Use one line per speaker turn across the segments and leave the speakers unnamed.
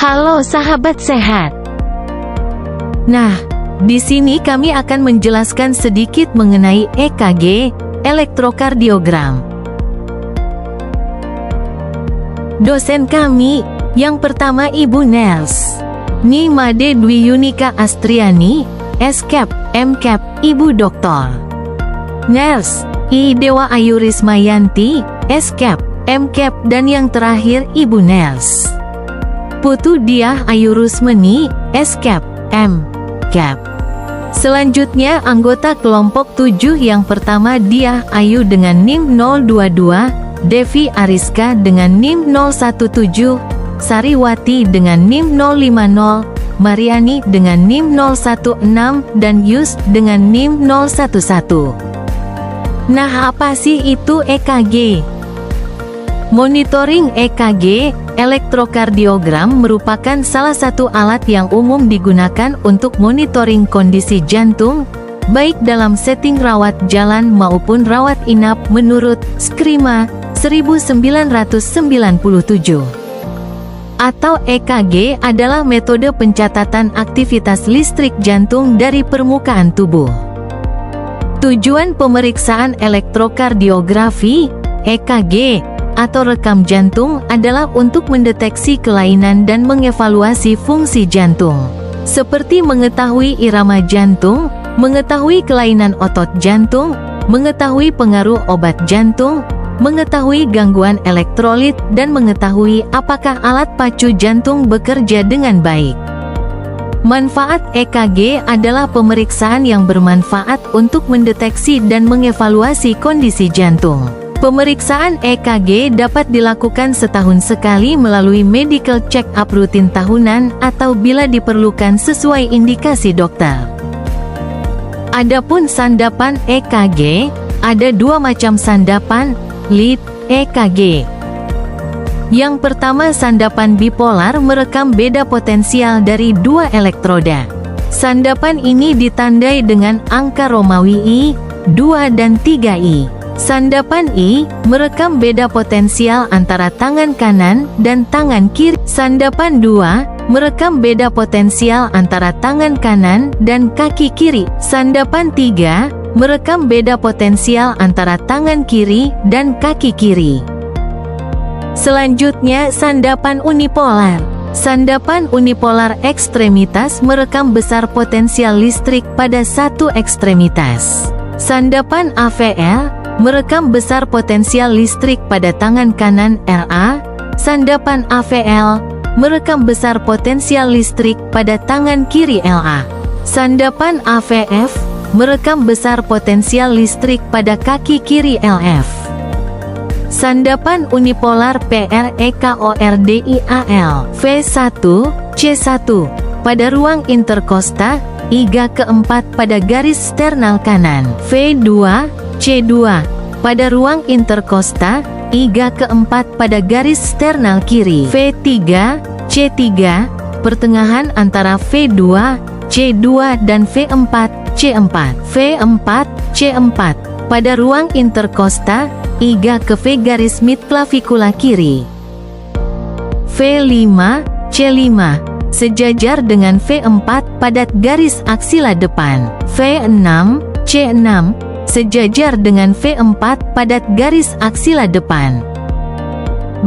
Halo sahabat sehat. Nah, di sini kami akan menjelaskan sedikit mengenai EKG, elektrokardiogram. Dosen kami, yang pertama Ibu Nels Nimade Dwi Yunika Astriani, S.Cap, M.Cap, Ibu Doktor Nels I Dewa Ayu Rismayanti, S.Cap, M.Cap, dan yang terakhir Ibu Nels Putu Diah Ayu Rusmeni, S.Cap, M.Cap. Selanjutnya anggota kelompok 7 yang pertama Diah Ayu dengan NIM 022, Devi Ariska dengan NIM 017, Sariwati dengan NIM 050, Mariani dengan NIM 016, dan Yus dengan NIM 011. Nah, apa sih itu EKG? Monitoring EKG, elektrokardiogram merupakan salah satu alat yang umum digunakan untuk monitoring kondisi jantung, baik dalam setting rawat jalan maupun rawat inap menurut SKRIMA 1997. Atau EKG adalah metode pencatatan aktivitas listrik jantung dari permukaan tubuh. Tujuan pemeriksaan elektrokardiografi, EKG, atau rekam jantung adalah untuk mendeteksi kelainan dan mengevaluasi fungsi jantung. Seperti mengetahui irama jantung, mengetahui kelainan otot jantung, mengetahui pengaruh obat jantung, mengetahui gangguan elektrolit, dan mengetahui apakah alat pacu jantung bekerja dengan baik. Manfaat EKG adalah pemeriksaan yang bermanfaat untuk mendeteksi dan mengevaluasi kondisi jantung. Pemeriksaan EKG dapat dilakukan setahun sekali melalui medical check-up rutin tahunan atau bila diperlukan sesuai indikasi dokter. Adapun sandapan EKG, ada dua macam sandapan, lead EKG. Yang pertama, sandapan bipolar merekam beda potensial dari dua elektroda. Sandapan ini ditandai dengan angka Romawi I, 2 dan 3I. Sandapan I merekam beda potensial antara tangan kanan dan tangan kiri. Sandapan 2 merekam beda potensial antara tangan kanan dan kaki kiri. Sandapan 3 merekam beda potensial antara tangan kiri dan kaki kiri. Selanjutnya, sandapan unipolar. Sandapan unipolar ekstremitas merekam besar potensial listrik pada satu ekstremitas. Sandapan AVL merekam besar potensial listrik pada tangan kanan LA. Sandapan AVL merekam besar potensial listrik pada tangan kiri LA. Sandapan AVF merekam besar potensial listrik pada kaki kiri LF. Sandapan unipolar PREKORDIAL V1, C1 pada ruang interkosta, IGA keempat pada garis sternal kanan. V2, C2 pada ruang interkosta, IGA keempat pada garis sternal kiri. V3, C3 pertengahan antara V2, C2 dan V4, C4. V4, C4 pada ruang interkosta, IGA ke V garis midclavikula kiri. V5, C5 sejajar dengan V4 pada garis aksila depan. V6, C6 sejajar dengan V4 pada garis aksila depan.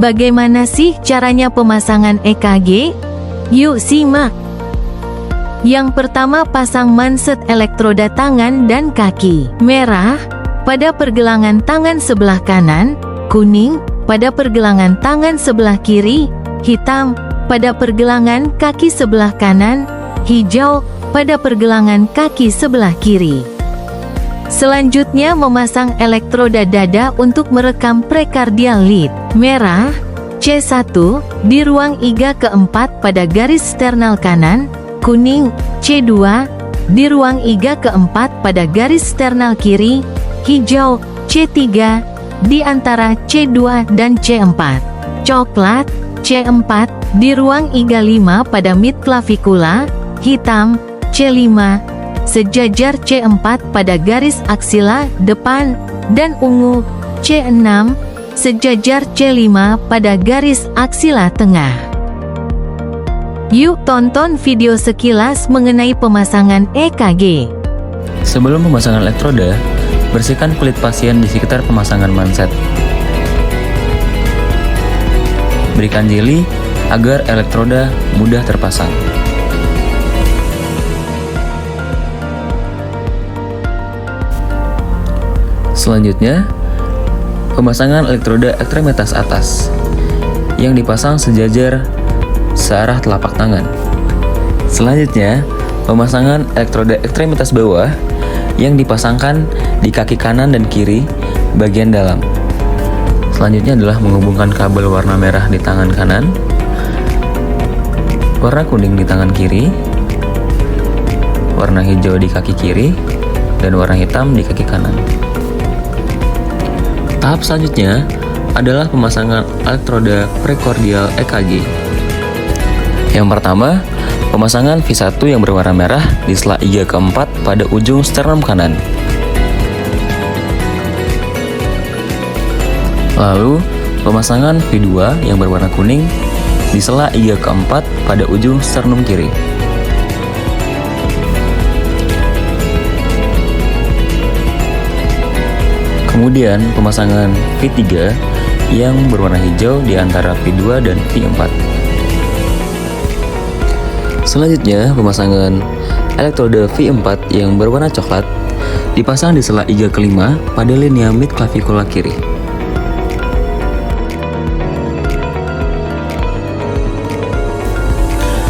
Bagaimana sih caranya pemasangan EKG? Yuk simak. Yang pertama, pasang manset elektroda tangan dan kaki. Merah pada pergelangan tangan sebelah kanan, kuning pada pergelangan tangan sebelah kiri, hitam pada pergelangan kaki sebelah kanan, hijau pada pergelangan kaki sebelah kiri. Selanjutnya, memasang elektroda dada untuk merekam prekardial lead. Merah, C1 di ruang IGA keempat pada garis sternal kanan, kuning, C2 di ruang IGA keempat pada garis sternal kiri, hijau, C3 di antara C2 dan C4, coklat, C4 di ruang IGA 5 pada midclavikula, hitam, C5 sejajar C4 pada garis aksila depan, dan ungu, C6 sejajar C5 pada garis aksila tengah. Yuk tonton video sekilas mengenai pemasangan EKG.
Sebelum pemasangan elektroda, bersihkan kulit pasien di sekitar pemasangan manset. Berikan jeli agar elektroda mudah terpasang. Selanjutnya, pemasangan elektroda ekstremitas atas yang dipasang sejajar searah telapak tangan. Selanjutnya, pemasangan elektroda ekstremitas bawah yang dipasangkan di kaki kanan dan kiri bagian dalam. Selanjutnya adalah menghubungkan kabel warna merah di tangan kanan, warna kuning di tangan kiri, warna hijau di kaki kiri, dan warna hitam di kaki kanan. Tahap selanjutnya adalah pemasangan elektroda prekordial EKG. Yang pertama, pemasangan V1 yang berwarna merah di sela iga keempat pada ujung sternum kanan. Lalu, pemasangan V2 yang berwarna kuning di sela iga keempat pada ujung sternum kiri. Kemudian, pemasangan V3 yang berwarna hijau di antara V2 dan V4. Selanjutnya, pemasangan elektroda V4 yang berwarna coklat dipasang di sela iga kelima pada linea mid clavicula kiri.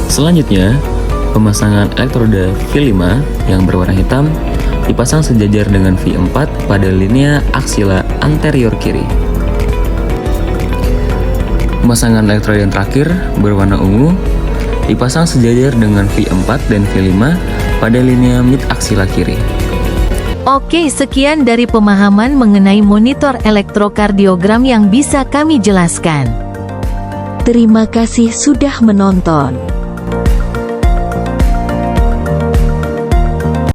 Selanjutnya, pemasangan elektroda V5 yang berwarna hitam dipasang sejajar dengan V4 pada linea aksila anterior kiri. Pemasangan elektroda yang terakhir berwarna ungu dipasang sejajar dengan V4 dan V5 pada linea mid aksila kiri.
Oke, sekian dari pemahaman mengenai monitor elektrokardiogram yang bisa kami jelaskan.
Terima kasih sudah menonton.